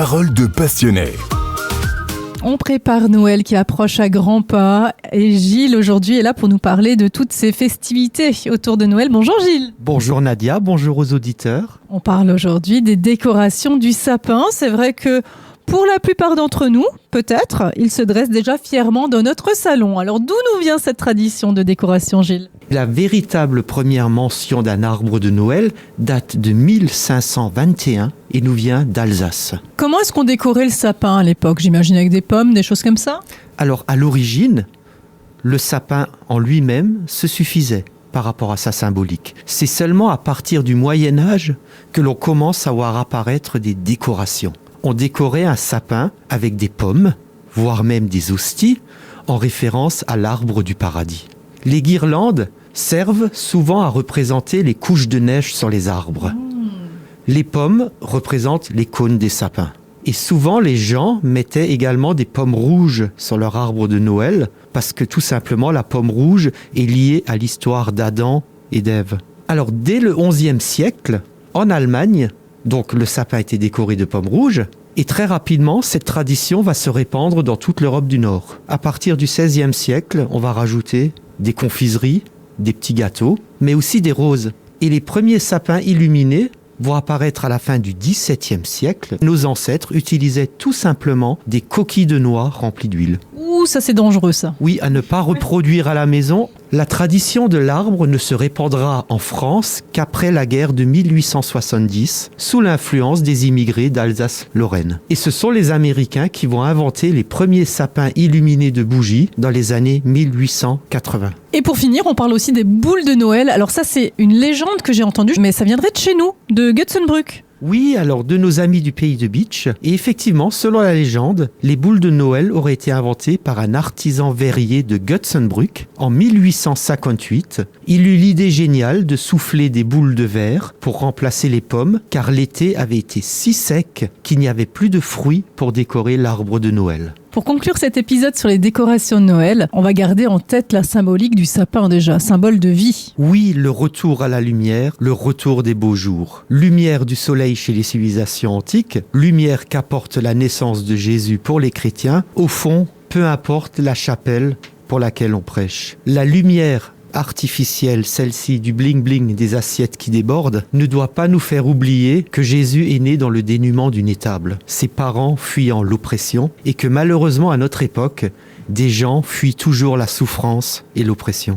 Paroles de passionnés. On prépare Noël qui approche à grands pas et Gilles aujourd'hui est là pour nous parler de toutes ces festivités autour de Noël. Bonjour Gilles. Bonjour Nadia, bonjour aux auditeurs. On parle aujourd'hui des décorations du sapin. C'est vrai que pour la plupart d'entre nous, peut-être, il se dresse déjà fièrement dans notre salon. Alors d'où nous vient cette tradition de décoration, Gilles ? La véritable première mention d'un arbre de Noël date de 1521 et nous vient d'Alsace. Comment est-ce qu'on décorait le sapin à l'époque ? J'imagine avec des pommes, des choses comme ça ? Alors à l'origine, le sapin en lui-même se suffisait par rapport à sa symbolique. C'est seulement à partir du Moyen-Âge que l'on commence à voir apparaître des décorations. On décorait un sapin avec des pommes, voire même des hosties, en référence à l'arbre du paradis. Les guirlandes servent souvent à représenter les couches de neige sur les arbres. Les pommes représentent les cônes des sapins. Et souvent, les gens mettaient également des pommes rouges sur leur arbre de Noël, parce que tout simplement, la pomme rouge est liée à l'histoire d'Adam et d'Ève. Alors, dès le XIe siècle, en Allemagne, donc le sapin a été décoré de pommes rouges, et très rapidement, cette tradition va se répandre dans toute l'Europe du Nord. À partir du XVIe siècle, on va rajouter des confiseries, des petits gâteaux, mais aussi des roses. Et les premiers sapins illuminés vont apparaître à la fin du XVIIe siècle. Nos ancêtres utilisaient tout simplement des coquilles de noix remplies d'huile. Ouh, ça c'est dangereux ça. Oui, à ne pas reproduire à la maison. La tradition de l'arbre ne se répandra en France qu'après la guerre de 1870, sous l'influence des immigrés d'Alsace-Lorraine. Et ce sont les Américains qui vont inventer les premiers sapins illuminés de bougies dans les années 1880. Et pour finir, on parle aussi des boules de Noël. Alors ça, c'est une légende que j'ai entendue, mais ça viendrait de chez nous, de Götzenbrück. Oui, alors de nos amis du pays de Bitche. Et effectivement, selon la légende, les boules de Noël auraient été inventées par un artisan verrier de Götzenbrück en 1858. Il eut l'idée géniale de souffler des boules de verre pour remplacer les pommes, car l'été avait été si sec qu'il n'y avait plus de fruits pour décorer l'arbre de Noël. Pour conclure cet épisode sur les décorations de Noël, on va garder en tête la symbolique du sapin déjà, symbole de vie. Oui, le retour à la lumière, le retour des beaux jours. Lumière du soleil chez les civilisations antiques, lumière qu'apporte la naissance de Jésus pour les chrétiens. Au fond, peu importe la chapelle pour laquelle on prêche. La lumière artificielle, celle-ci du bling-bling des assiettes qui débordent, ne doit pas nous faire oublier que Jésus est né dans le dénuement d'une étable, ses parents fuyant l'oppression, et que malheureusement à notre époque, des gens fuient toujours la souffrance et l'oppression.